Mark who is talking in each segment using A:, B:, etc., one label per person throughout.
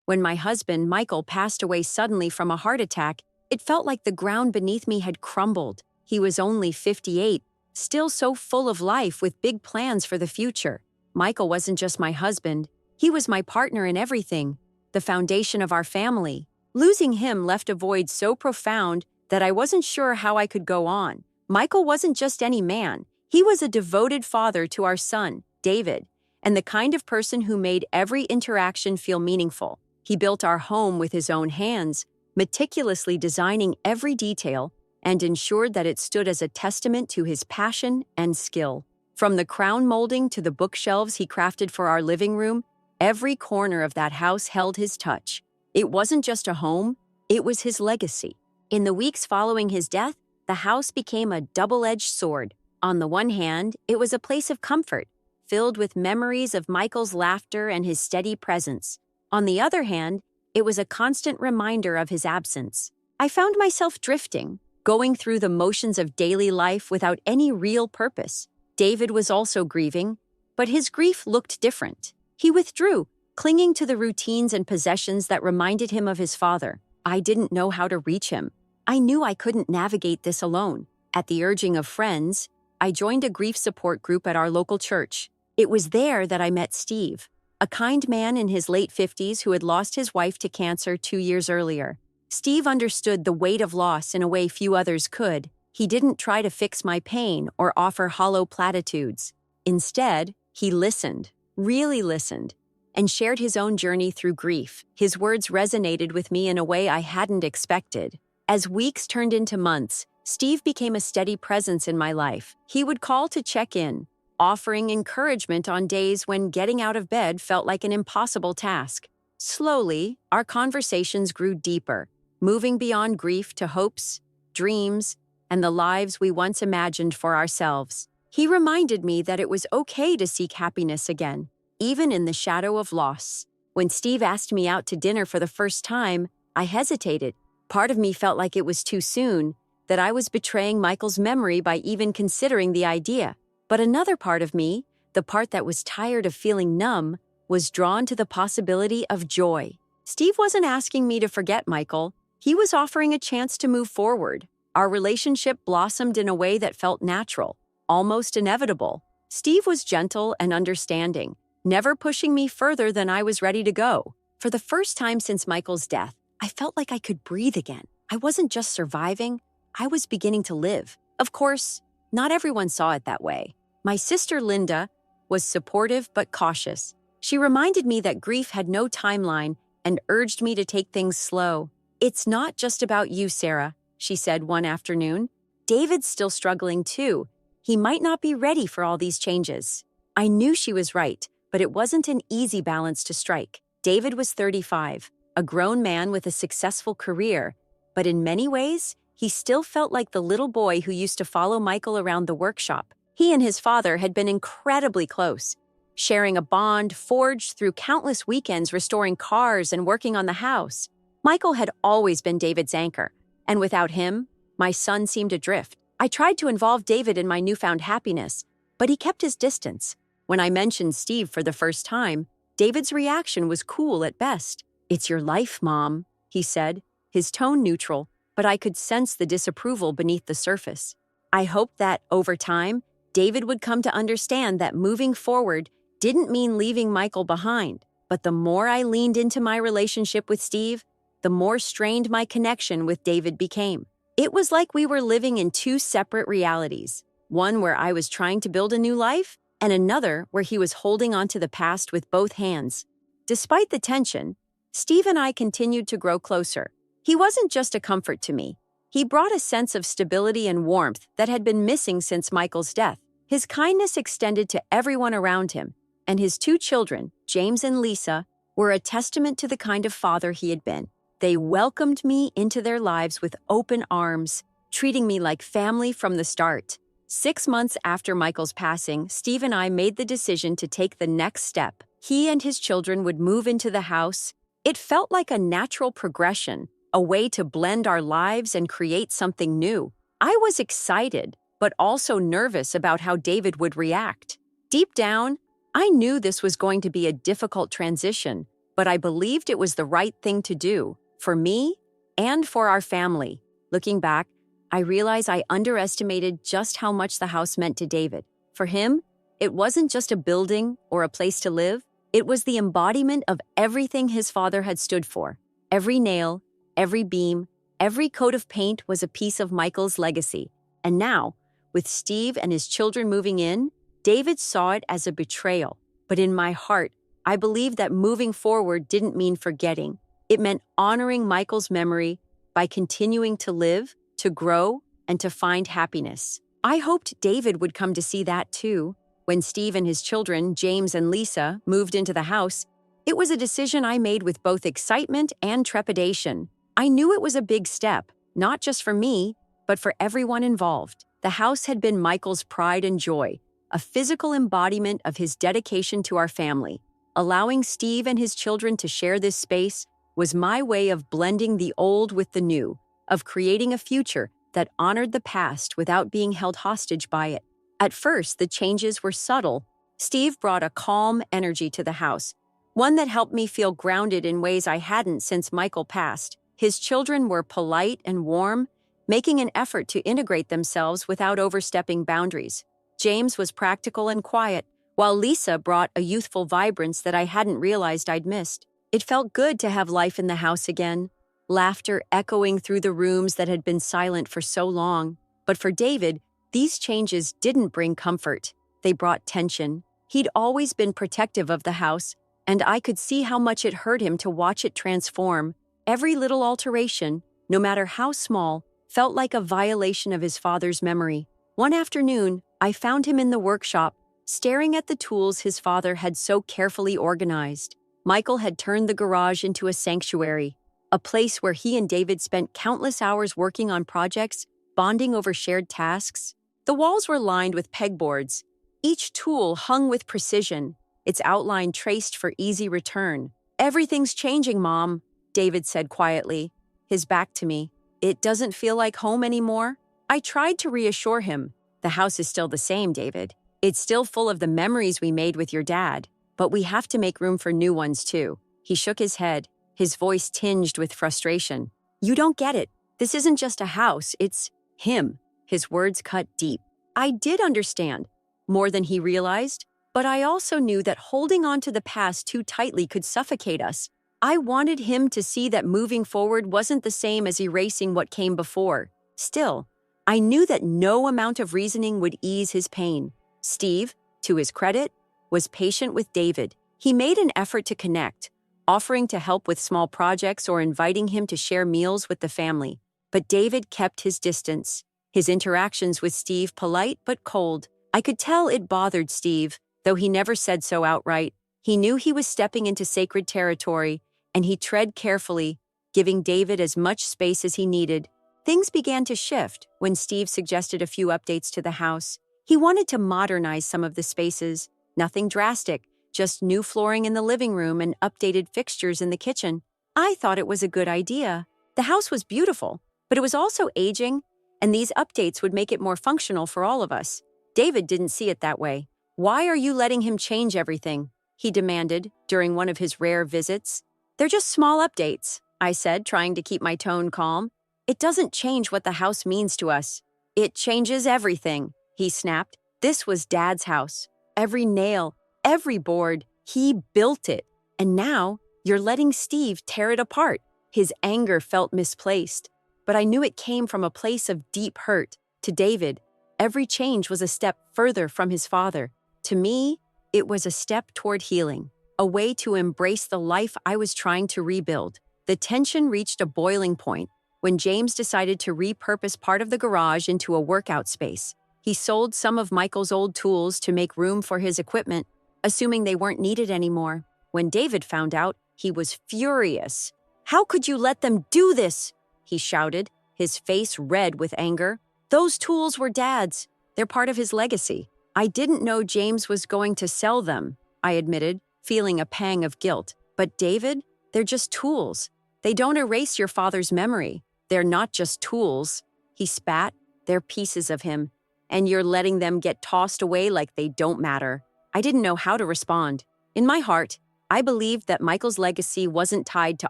A: When my husband, Michael, passed away suddenly from a heart attack, it felt like the ground beneath me had crumbled. He was only 58, still so full of life with big plans for the future. Michael wasn't just my husband, he was my partner in everything, the foundation of our family. Losing him left a void so profound that I wasn't sure how I could go on. Michael wasn't just any man, he was a devoted father to our son, David, and the kind of person who made every interaction feel meaningful. He built our home with his own hands, meticulously designing every detail, and ensured that it stood as a testament to his passion and skill. From the crown molding to the bookshelves he crafted for our living room, every corner of that house held his touch. It wasn't just a home, it was his legacy. In the weeks following his death, the house became a double-edged sword. On the one hand, it was a place of comfort, filled with memories of Michael's laughter and his steady presence. On the other hand, it was a constant reminder of his absence. I found myself drifting, going through the motions of daily life without any real purpose. David was also grieving, but his grief looked different. He withdrew, clinging to the routines and possessions that reminded him of his father. I didn't know how to reach him. I knew I couldn't navigate this alone. At the urging of friends, I joined a grief support group at our local church. It was there that I met Steve, a kind man in his late 50s who had lost his wife to cancer 2 years earlier. Steve understood the weight of loss in a way few others could. He didn't try to fix my pain or offer hollow platitudes. Instead, he listened, really listened, and shared his own journey through grief. His words resonated with me in a way I hadn't expected. As weeks turned into months, Steve became a steady presence in my life. He would call to check in, offering encouragement on days when getting out of bed felt like an impossible task. Slowly, our conversations grew deeper, moving beyond grief to hopes, dreams, and the lives we once imagined for ourselves. He reminded me that it was okay to seek happiness again, even in the shadow of loss. When Steve asked me out to dinner for the first time, I hesitated. Part of me felt like it was too soon, that I was betraying Michael's memory by even considering the idea. But another part of me, the part that was tired of feeling numb, was drawn to the possibility of joy. Steve wasn't asking me to forget Michael. He was offering a chance to move forward. Our relationship blossomed in a way that felt natural, almost inevitable. Steve was gentle and understanding, never pushing me further than I was ready to go. For the first time since Michael's death, I felt like I could breathe again. I wasn't just surviving, I was beginning to live. Of course, not everyone saw it that way. My sister Linda was supportive but cautious. She reminded me that grief had no timeline and urged me to take things slow. "It's not just about you, Sarah," she said one afternoon. "David's still struggling too. He might not be ready for all these changes." I knew she was right, but it wasn't an easy balance to strike. David was 35, a grown man with a successful career, but in many ways, he still felt like the little boy who used to follow Michael around the workshop. He and his father had been incredibly close, sharing a bond forged through countless weekends restoring cars and working on the house. Michael had always been David's anchor, and without him, my son seemed adrift. I tried to involve David in my newfound happiness, but he kept his distance. When I mentioned Steve for the first time, David's reaction was cool at best. "It's your life, Mom," he said, his tone neutral, but I could sense the disapproval beneath the surface. I hoped that, over time, David would come to understand that moving forward didn't mean leaving Michael behind. But the more I leaned into my relationship with Steve, the more strained my connection with David became. It was like we were living in two separate realities, one where I was trying to build a new life, and another where he was holding onto the past with both hands. Despite the tension, Steve and I continued to grow closer. He wasn't just a comfort to me. He brought a sense of stability and warmth that had been missing since Michael's death. His kindness extended to everyone around him, and his 2 children, James and Lisa, were a testament to the kind of father he had been. They welcomed me into their lives with open arms, treating me like family from the start. 6 months after Michael's passing, Steve and I made the decision to take the next step. He and his children would move into the house. It felt like a natural progression, a way to blend our lives and create something new. I was excited, but also nervous about how David would react. Deep down, I knew this was going to be a difficult transition, but I believed it was the right thing to do, for me and for our family. Looking back, I realize I underestimated just how much the house meant to David. For him, it wasn't just a building or a place to live. It was the embodiment of everything his father had stood for. Every nail, every beam, every coat of paint was a piece of Michael's legacy. And now, with Steve and his children moving in, David saw it as a betrayal. But in my heart, I believed that moving forward didn't mean forgetting. It meant honoring Michael's memory by continuing to live, to grow, and to find happiness. I hoped David would come to see that too. When Steve and his children, James and Lisa, moved into the house, it was a decision I made with both excitement and trepidation. I knew it was a big step, not just for me, but for everyone involved. The house had been Michael's pride and joy, a physical embodiment of his dedication to our family. Allowing Steve and his children to share this space was my way of blending the old with the new, of creating a future that honored the past without being held hostage by it. At first, the changes were subtle. Steve brought a calm energy to the house, one that helped me feel grounded in ways I hadn't since Michael passed. His children were polite and warm, making an effort to integrate themselves without overstepping boundaries. James was practical and quiet, while Lisa brought a youthful vibrance that I hadn't realized I'd missed. It felt good to have life in the house again, laughter echoing through the rooms that had been silent for so long. But for David, these changes didn't bring comfort. They brought tension. He'd always been protective of the house, and I could see how much it hurt him to watch it transform. Every little alteration, no matter how small, felt like a violation of his father's memory. One afternoon, I found him in the workshop, staring at the tools his father had so carefully organized. Michael had turned the garage into a sanctuary, a place where he and David spent countless hours working on projects, bonding over shared tasks. The walls were lined with pegboards, each tool hung with precision, its outline traced for easy return. "Everything's changing, Mom," David said quietly, his back to me. "It doesn't feel like home anymore." I tried to reassure him. "The house is still the same, David. It's still full of the memories we made with your dad, but we have to make room for new ones too." He shook his head, his voice tinged with frustration. "You don't get it. This isn't just a house, it's him." His words cut deep. I did understand, more than he realized, but I also knew that holding on to the past too tightly could suffocate us. I wanted him to see that moving forward wasn't the same as erasing what came before. Still, I knew that no amount of reasoning would ease his pain. Steve, to his credit, was patient with David. He made an effort to connect, offering to help with small projects or inviting him to share meals with the family. But David kept his distance, his interactions with Steve polite but cold. I could tell it bothered Steve, though he never said so outright. He knew he was stepping into sacred territory, and he tread carefully, giving David as much space as he needed. Things began to shift when Steve suggested a few updates to the house. He wanted to modernize some of the spaces, nothing drastic, just new flooring in the living room and updated fixtures in the kitchen. I thought it was a good idea. The house was beautiful, but it was also aging, and these updates would make it more functional for all of us. David didn't see it that way. "Why are you letting him change everything?" he demanded during one of his rare visits. "They're just small updates," I said, trying to keep my tone calm. "It doesn't change what the house means to us." "It changes everything," he snapped. "This was Dad's house. Every nail, every board, he built it. And now you're letting Steve tear it apart." His anger felt misplaced, but I knew it came from a place of deep hurt. To David, every change was a step further from his father. To me, it was a step toward healing, a way to embrace the life I was trying to rebuild. The tension reached a boiling point when James decided to repurpose part of the garage into a workout space. He sold some of Michael's old tools to make room for his equipment, assuming they weren't needed anymore. When David found out, he was furious. "How could you let them do this?" he shouted, his face red with anger. "Those tools were Dad's. They're part of his legacy." "I didn't know James was going to sell them," I admitted, feeling a pang of guilt. "But David, they're just tools. They don't erase your father's memory. They're not just tools." He spat. "They're pieces of him, and you're letting them get tossed away like they don't matter." I didn't know how to respond. In my heart, I believed that Michael's legacy wasn't tied to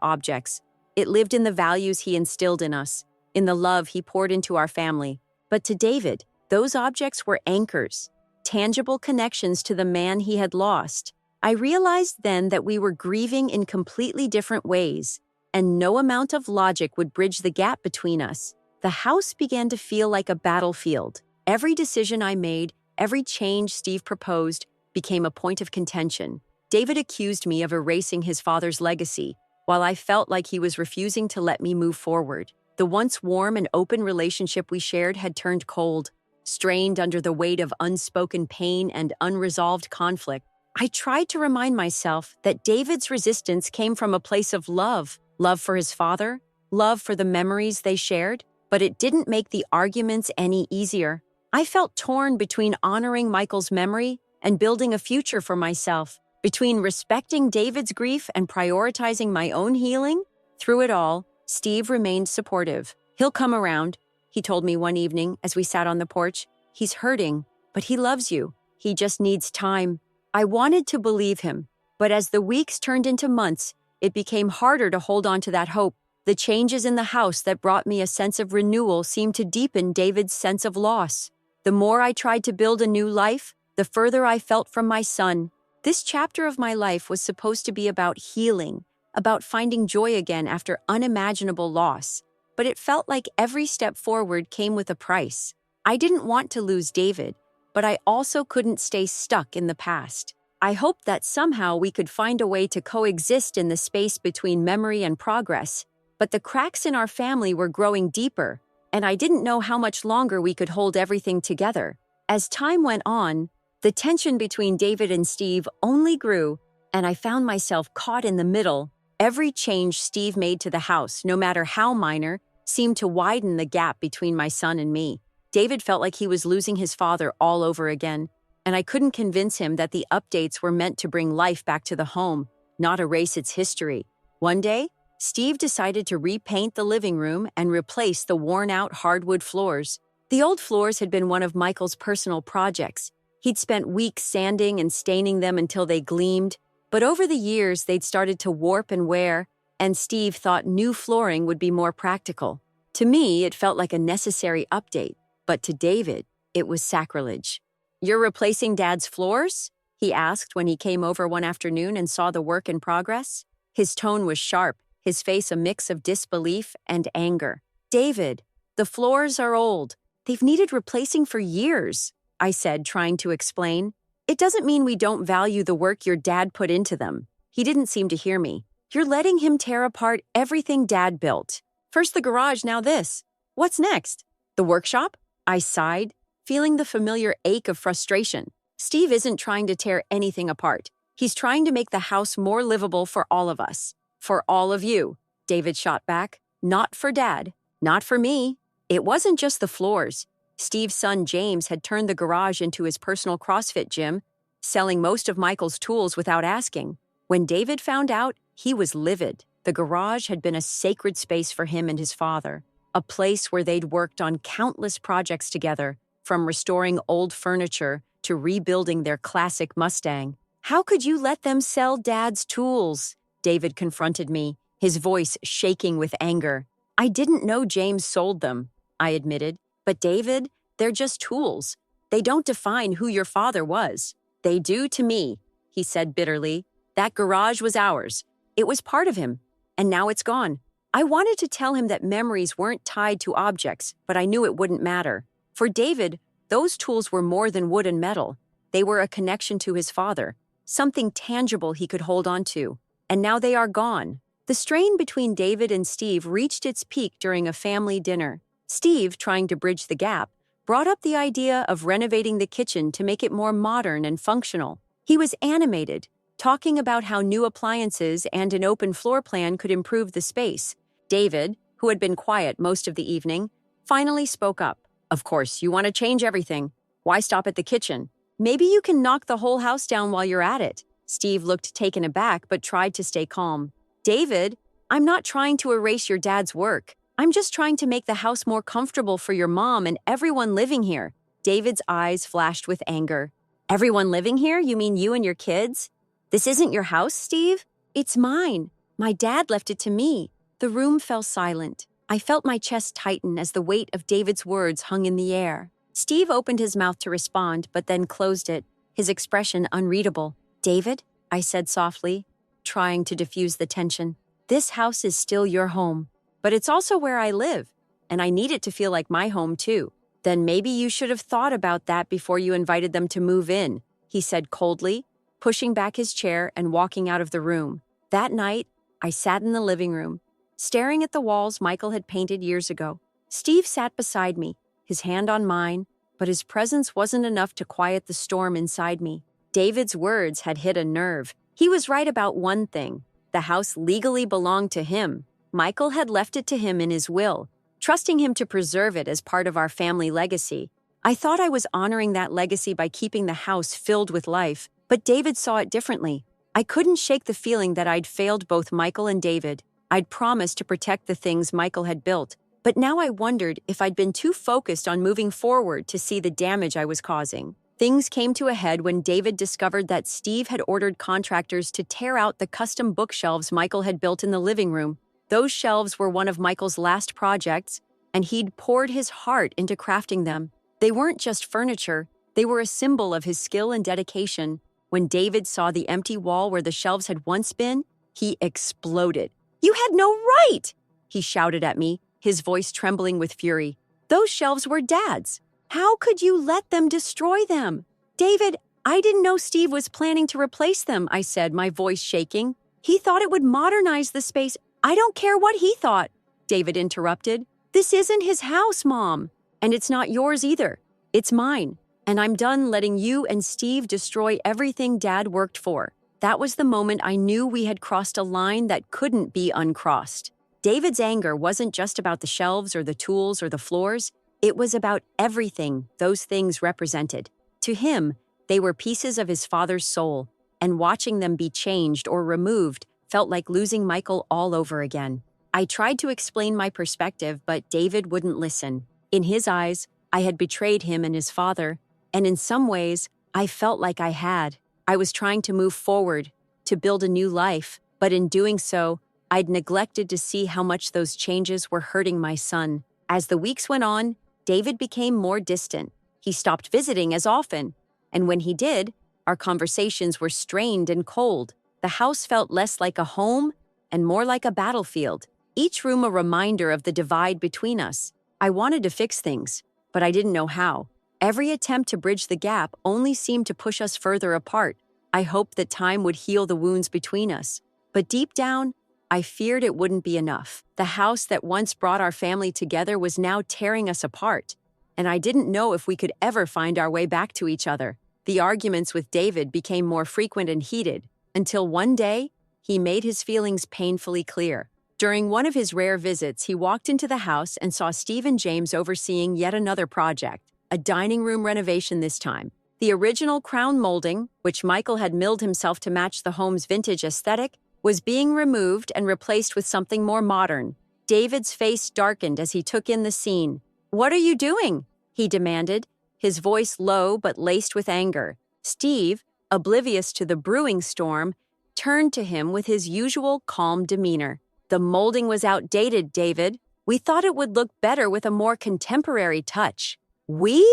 A: objects. It lived in the values he instilled in us, in the love he poured into our family. But to David, those objects were anchors, tangible connections to the man he had lost. I realized then that we were grieving in completely different ways, and no amount of logic would bridge the gap between us. The house began to feel like a battlefield. Every decision I made, every change Steve proposed, became a point of contention. David accused me of erasing his father's legacy, while I felt like he was refusing to let me move forward. The once warm and open relationship we shared had turned cold, strained under the weight of unspoken pain and unresolved conflict. I tried to remind myself that David's resistance came from a place of love for his father, love for the memories they shared, but it didn't make the arguments any easier. I felt torn between honoring Michael's memory and building a future for myself, between respecting David's grief and prioritizing my own healing. Through it all, Steve remained supportive. "He'll come around," he told me one evening as we sat on the porch. "He's hurting, but he loves you. He just needs time." I wanted to believe him, but as the weeks turned into months, it became harder to hold on to that hope. The changes in the house that brought me a sense of renewal seemed to deepen David's sense of loss. The more I tried to build a new life, the further I felt from my son. This chapter of my life was supposed to be about healing, about finding joy again after unimaginable loss, but it felt like every step forward came with a price. I didn't want to lose David, but I also couldn't stay stuck in the past. I hoped that somehow we could find a way to coexist in the space between memory and progress, but the cracks in our family were growing deeper, and I didn't know how much longer we could hold everything together. As time went on, the tension between David and Steve only grew, and I found myself caught in the middle. Every change Steve made to the house, no matter how minor, seemed to widen the gap between my son and me. David felt like he was losing his father all over again, and I couldn't convince him that the updates were meant to bring life back to the home, not erase its history. One day, Steve decided to repaint the living room and replace the worn-out hardwood floors. The old floors had been one of Michael's personal projects. He'd spent weeks sanding and staining them until they gleamed, but over the years they'd started to warp and wear, and Steve thought new flooring would be more practical. To me, it felt like a necessary update, but to David, it was sacrilege. "You're replacing Dad's floors?" he asked when he came over one afternoon and saw the work in progress. His tone was sharp, his face a mix of disbelief and anger. "David, the floors are old. They've needed replacing for years," I said, trying to explain. "It doesn't mean we don't value the work your dad put into them." He didn't seem to hear me. "You're letting him tear apart everything Dad built. First the garage, now this. What's next? The workshop?" I sighed, feeling the familiar ache of frustration. Steve isn't trying to tear anything apart. He's trying to make the house more livable for all of us. "For all of you," David shot back. "Not for Dad. Not for me." It wasn't just the floors. Steve's son James had turned the garage into his personal CrossFit gym, selling most of Michael's tools without asking. When David found out, he was livid. The garage had been a sacred space for him and his father, a place where they'd worked on countless projects together, from restoring old furniture to rebuilding their classic Mustang. "How could you let them sell Dad's tools?" David confronted me, his voice shaking with anger. "I didn't know James sold them," I admitted. "But David, they're just tools. They don't define who your father was." "They do to me," he said bitterly. "That garage was ours. It was part of him, and now it's gone." I wanted to tell him that memories weren't tied to objects, but I knew it wouldn't matter. For David, those tools were more than wood and metal. They were a connection to his father, something tangible he could hold on to. And now they are gone. The strain between David and Steve reached its peak during a family dinner. Steve, trying to bridge the gap, brought up the idea of renovating the kitchen to make it more modern and functional. He was animated, talking about how new appliances and an open floor plan could improve the space. David, who had been quiet most of the evening, finally spoke up. "Of course, you want to change everything. Why stop at the kitchen? Maybe you can knock the whole house down while you're at it." Steve looked taken aback but tried to stay calm. "David, I'm not trying to erase your dad's work. I'm just trying to make the house more comfortable for your mom and everyone living here." David's eyes flashed with anger. "Everyone living here? You mean you and your kids?" "This isn't your house, Steve?" "It's mine. My dad left it to me." The room fell silent. I felt my chest tighten as the weight of David's words hung in the air. Steve opened his mouth to respond, but then closed it, his expression unreadable. "David," I said softly, trying to diffuse the tension, "this house is still your home, but it's also where I live, and I need it to feel like my home too." "Then maybe you should have thought about that before you invited them to move in," he said coldly, pushing back his chair and walking out of the room. That night, I sat in the living room, staring at the walls Michael had painted years ago. Steve sat beside me, his hand on mine, but his presence wasn't enough to quiet the storm inside me. David's words had hit a nerve. He was right about one thing. The house legally belonged to him. Michael had left it to him in his will, trusting him to preserve it as part of our family legacy. I thought I was honoring that legacy by keeping the house filled with life, but David saw it differently. I couldn't shake the feeling that I'd failed both Michael and David. I'd promised to protect the things Michael had built, but now I wondered if I'd been too focused on moving forward to see the damage I was causing. Things came to a head when David discovered that Steve had ordered contractors to tear out the custom bookshelves Michael had built in the living room. Those shelves were one of Michael's last projects, and he'd poured his heart into crafting them. They weren't just furniture, they were a symbol of his skill and dedication. When David saw the empty wall where the shelves had once been, he exploded. "You had no right!" he shouted at me, his voice trembling with fury. "Those shelves were Dad's. How could you let them destroy them?" "David, I didn't know Steve was planning to replace them," I said, my voice shaking. "He thought it would modernize the space." "I don't care what he thought," David interrupted. "This isn't his house, Mom. And it's not yours either. It's mine. And I'm done letting you and Steve destroy everything Dad worked for." That was the moment I knew we had crossed a line that couldn't be uncrossed. David's anger wasn't just about the shelves or the tools or the floors. It was about everything those things represented. To him, they were pieces of his father's soul, and watching them be changed or removed felt like losing Michael all over again. I tried to explain my perspective, but David wouldn't listen. In his eyes, I had betrayed him and his father, and in some ways, I felt like I had. I was trying to move forward, to build a new life, but in doing so, I'd neglected to see how much those changes were hurting my son. As the weeks went on, David became more distant. He stopped visiting as often, and when he did, our conversations were strained and cold. The house felt less like a home and more like a battlefield, each room a reminder of the divide between us. I wanted to fix things, but I didn't know how. Every attempt to bridge the gap only seemed to push us further apart. I hoped that time would heal the wounds between us, but deep down, I feared it wouldn't be enough. The house that once brought our family together was now tearing us apart, and I didn't know if we could ever find our way back to each other. The arguments with David became more frequent and heated, until one day, he made his feelings painfully clear. During one of his rare visits, he walked into the house and saw Steve and James overseeing yet another project, a dining room renovation this time. The original crown molding, which Michael had milled himself to match the home's vintage aesthetic, was being removed and replaced with something more modern. David's face darkened as he took in the scene. "What are you doing?" he demanded, his voice low but laced with anger. Steve, oblivious to the brewing storm, turned to him with his usual calm demeanor. "The molding was outdated, David. We thought it would look better with a more contemporary touch." "We?"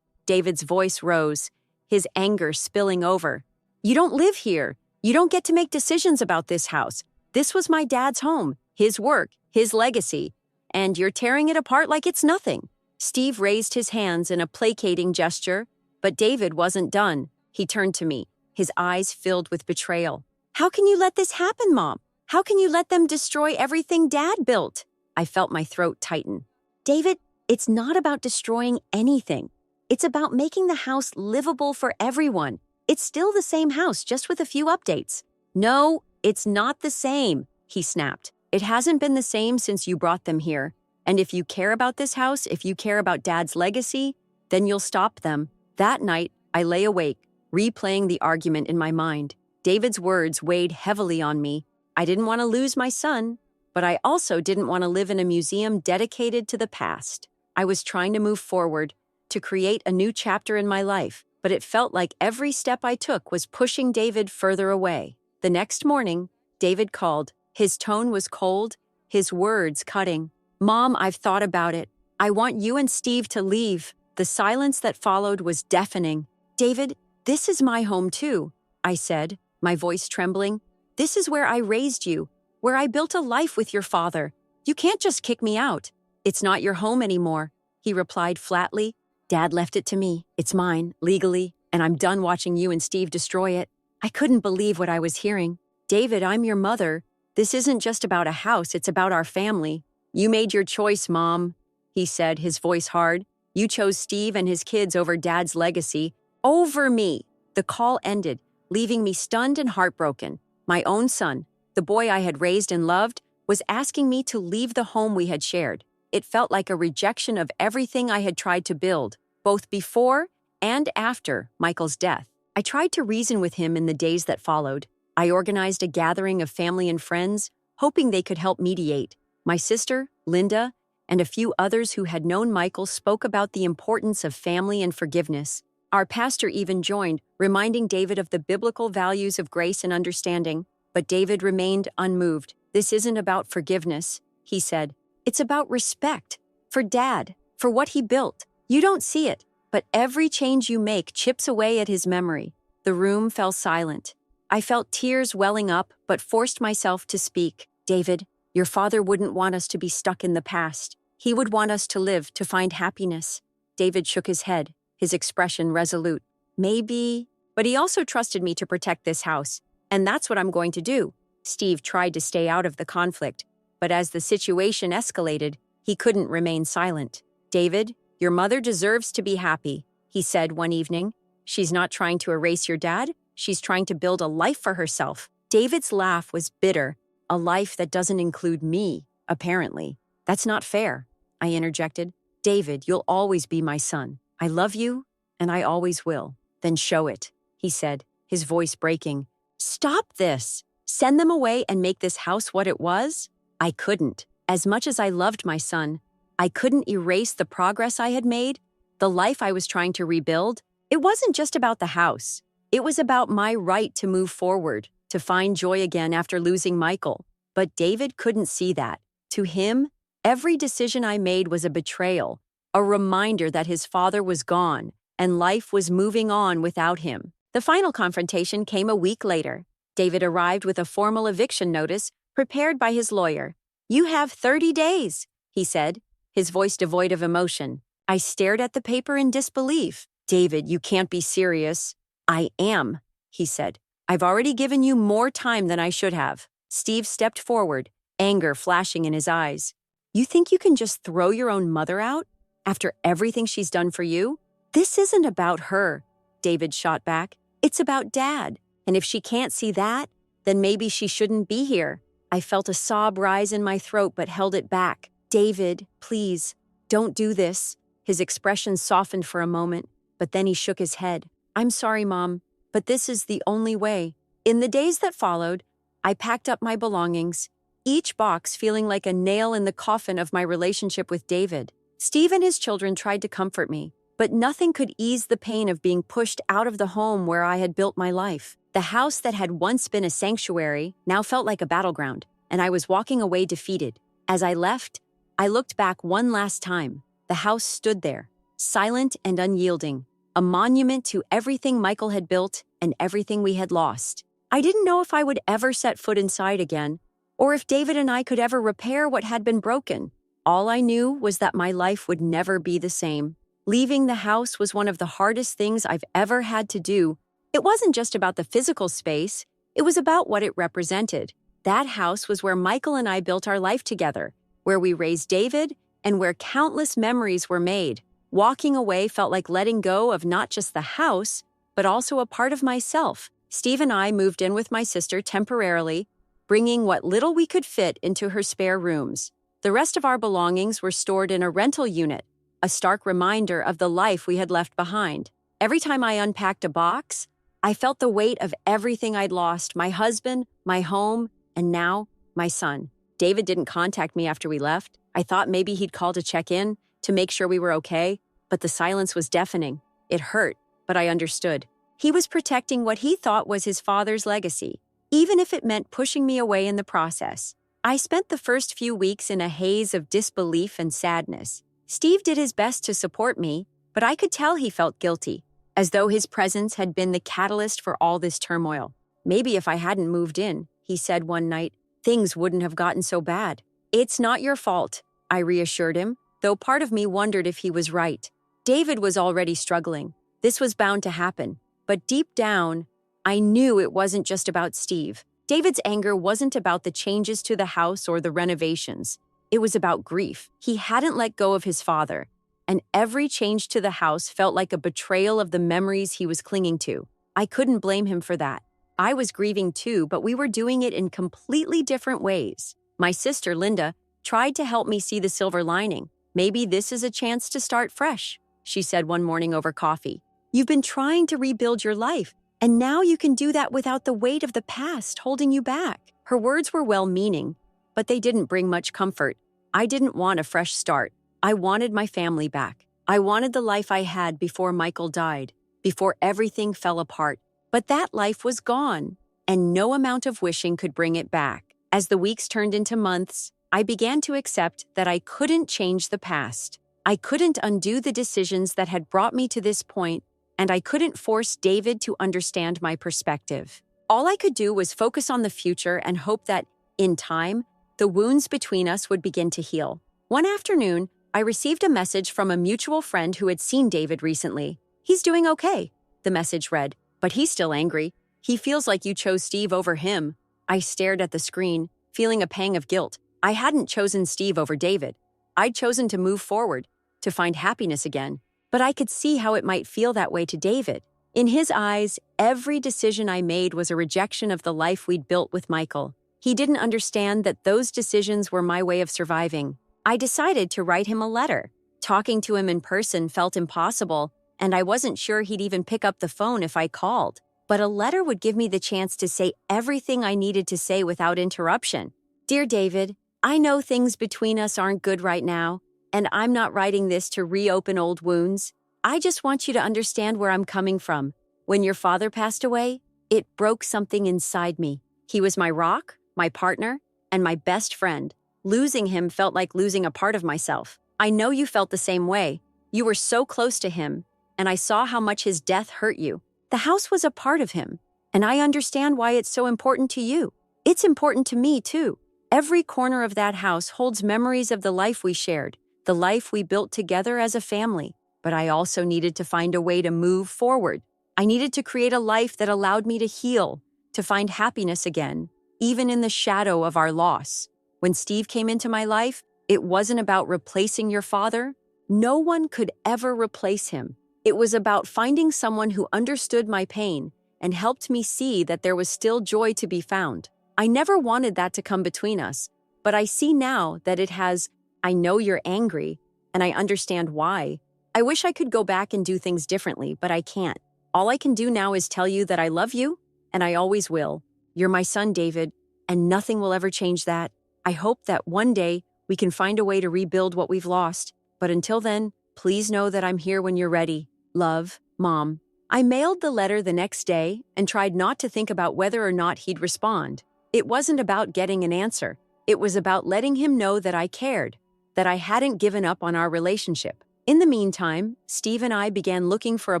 A: David's voice rose, his anger spilling over. "You don't live here. You don't get to make decisions about this house. This was my dad's home, his work, his legacy, and you're tearing it apart like it's nothing." Steve raised his hands in a placating gesture, but David wasn't done. He turned to me, his eyes filled with betrayal. "How can you let this happen, Mom? How can you let them destroy everything Dad built?" I felt my throat tighten. "David, it's not about destroying anything. It's about making the house livable for everyone. It's still the same house, just with a few updates." "No, it's not the same," he snapped. "It hasn't been the same since you brought them here. And if you care about this house, if you care about Dad's legacy, then you'll stop them." That night, I lay awake, replaying the argument in my mind. David's words weighed heavily on me. I didn't want to lose my son, but I also didn't want to live in a museum dedicated to the past. I was trying to move forward, to create a new chapter in my life, but it felt like every step I took was pushing David further away. The next morning, David called. His tone was cold, his words cutting. "Mom, I've thought about it. I want you and Steve to leave." The silence that followed was deafening. "David, this is my home too," I said, my voice trembling. "This is where I raised you, where I built a life with your father. You can't just kick me out." "It's not your home anymore," he replied flatly. "Dad left it to me. It's mine, legally, and I'm done watching you and Steve destroy it." I couldn't believe what I was hearing. "David, I'm your mother. This isn't just about a house, it's about our family." "You made your choice, Mom," he said, his voice hard. "You chose Steve and his kids over Dad's legacy. Over me." The call ended, leaving me stunned and heartbroken. My own son, the boy I had raised and loved, was asking me to leave the home we had shared. It felt like a rejection of everything I had tried to build, both before and after Michael's death. I tried to reason with him in the days that followed. I organized a gathering of family and friends, hoping they could help mediate. My sister, Linda, and a few others who had known Michael spoke about the importance of family and forgiveness. Our pastor even joined, reminding David of the biblical values of grace and understanding. But David remained unmoved. "This isn't about forgiveness," he said. "It's about respect. For Dad, for what he built. You don't see it, but every change you make chips away at his memory." The room fell silent. I felt tears welling up, but forced myself to speak. "David, your father wouldn't want us to be stuck in the past. He would want us to live, to find happiness." David shook his head, his expression resolute. "Maybe, but he also trusted me to protect this house, and that's what I'm going to do." Steve tried to stay out of the conflict, but as the situation escalated, he couldn't remain silent. "David, your mother deserves to be happy," he said one evening. "She's not trying to erase your dad. She's trying to build a life for herself." David's laugh was bitter. "A life that doesn't include me, apparently. That's not fair," I interjected. "David, you'll always be my son. I love you, and I always will." "Then show it," he said, his voice breaking. "Stop this. Send them away and make this house what it was?" I couldn't. As much as I loved my son, I couldn't erase the progress I had made, the life I was trying to rebuild. It wasn't just about the house. It was about my right to move forward, to find joy again after losing Michael. But David couldn't see that. To him, every decision I made was a betrayal, a reminder that his father was gone and life was moving on without him. The final confrontation came a week later. David arrived with a formal eviction notice prepared by his lawyer. "You have 30 days, he said, his voice devoid of emotion. I stared at the paper in disbelief. "David, you can't be serious." "I am," he said. "I've already given you more time than I should have." Steve stepped forward, anger flashing in his eyes. "You think you can just throw your own mother out after everything she's done for you?" "This isn't about her," David shot back. "It's about Dad. And if she can't see that, then maybe she shouldn't be here." I felt a sob rise in my throat but held it back. "David, please, don't do this." His expression softened for a moment, but then he shook his head. "I'm sorry, Mom, but this is the only way." In the days that followed, I packed up my belongings, each box feeling like a nail in the coffin of my relationship with David. Steve and his children tried to comfort me, but nothing could ease the pain of being pushed out of the home where I had built my life. The house that had once been a sanctuary now felt like a battleground, and I was walking away defeated. As I left, I looked back one last time. The house stood there, silent and unyielding, a monument to everything Michael had built and everything we had lost. I didn't know if I would ever set foot inside again, or if David and I could ever repair what had been broken. All I knew was that my life would never be the same. Leaving the house was one of the hardest things I've ever had to do. It wasn't just about the physical space, it was about what it represented. That house was where Michael and I built our life together, where we raised David, and where countless memories were made. Walking away felt like letting go of not just the house, but also a part of myself. Steve and I moved in with my sister temporarily, bringing what little we could fit into her spare rooms. The rest of our belongings were stored in a rental unit, a stark reminder of the life we had left behind. Every time I unpacked a box, I felt the weight of everything I'd lost: my husband, my home, and now, my son. David didn't contact me after we left. I thought maybe he'd call to check in, to make sure we were okay, but the silence was deafening. It hurt, but I understood. He was protecting what he thought was his father's legacy. even if it meant pushing me away in the process. I spent the first few weeks in a haze of disbelief and sadness. Steve did his best to support me, but I could tell he felt guilty, as though his presence had been the catalyst for all this turmoil. Maybe if I hadn't moved in, he said one night, things wouldn't have gotten so bad. It's not your fault, I reassured him, though part of me wondered if he was right. David was already struggling. This was bound to happen. But deep down, I knew it wasn't just about Steve. David's anger wasn't about the changes to the house or the renovations. It was about grief. He hadn't let go of his father, and every change to the house felt like a betrayal of the memories he was clinging to. I couldn't blame him for that. I was grieving too, but we were doing it in completely different ways. My sister, Linda, tried to help me see the silver lining. Maybe this is a chance to start fresh, she said one morning over coffee. You've been trying to rebuild your life, and now you can do that without the weight of the past holding you back. Her words were well-meaning, but they didn't bring much comfort. I didn't want a fresh start. I wanted my family back. I wanted the life I had before Michael died, before everything fell apart. But that life was gone, and no amount of wishing could bring it back. As the weeks turned into months, I began to accept that I couldn't change the past. I couldn't undo the decisions that had brought me to this point, and I couldn't force David to understand my perspective. All I could do was focus on the future and hope that, in time, the wounds between us would begin to heal. One afternoon, I received a message from a mutual friend who had seen David recently. He's doing okay, the message read, but he's still angry. He feels like you chose Steve over him. I stared at the screen, feeling a pang of guilt. I hadn't chosen Steve over David. I'd chosen to move forward, to find happiness again. But I could see how it might feel that way to David. In his eyes, every decision I made was a rejection of the life we'd built with Michael. He didn't understand that those decisions were my way of surviving. I decided to write him a letter. Talking to him in person felt impossible, and I wasn't sure he'd even pick up the phone if I called. But a letter would give me the chance to say everything I needed to say without interruption. Dear David, I know things between us aren't good right now, and I'm not writing this to reopen old wounds. I just want you to understand where I'm coming from. When your father passed away, it broke something inside me. He was my rock, my partner, and my best friend. Losing him felt like losing a part of myself. I know you felt the same way. You were so close to him, and I saw how much his death hurt you. The house was a part of him, and I understand why it's so important to you. It's important to me, too. Every corner of that house holds memories of the life we shared, the life we built together as a family. But I also needed to find a way to move forward. I needed to create a life that allowed me to heal, to find happiness again, even in the shadow of our loss. When Steve came into my life, it wasn't about replacing your father. No one could ever replace him. It was about finding someone who understood my pain and helped me see that there was still joy to be found. I never wanted that to come between us, but I see now that it has. I know you're angry, and I understand why. I wish I could go back and do things differently, but I can't. All I can do now is tell you that I love you, and I always will. You're my son, David, and nothing will ever change that. I hope that one day we can find a way to rebuild what we've lost. But until then, please know that I'm here when you're ready. Love, Mom. I mailed the letter the next day and tried not to think about whether or not he'd respond. It wasn't about getting an answer. It was about letting him know that I cared, that I hadn't given up on our relationship. In the meantime, Steve and I began looking for a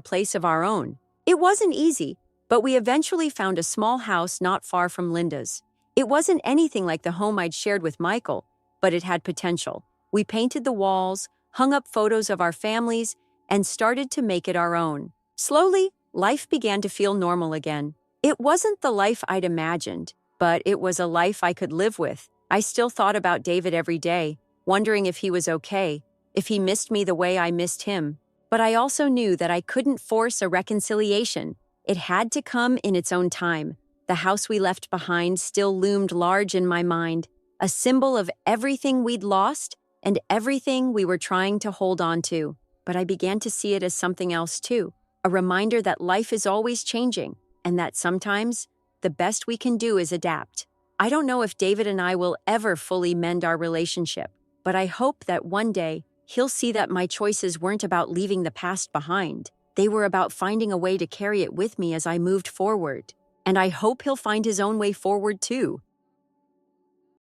A: place of our own. It wasn't easy, but we eventually found a small house not far from Linda's. It wasn't anything like the home I'd shared with Michael, but it had potential. We painted the walls, hung up photos of our families, and started to make it our own. Slowly, life began to feel normal again. It wasn't the life I'd imagined, but it was a life I could live with. I still thought about David every day, wondering if he was okay, if he missed me the way I missed him. But I also knew that I couldn't force a reconciliation. It had to come in its own time. The house we left behind still loomed large in my mind, a symbol of everything we'd lost and everything we were trying to hold on to. But I began to see it as something else too, a reminder that life is always changing, and that sometimes the best we can do is adapt. I don't know if David and I will ever fully mend our relationship, but I hope that one day he'll see that my choices weren't about leaving the past behind. They were about finding a way to carry it with me as I moved forward. And I hope he'll find his own way forward too.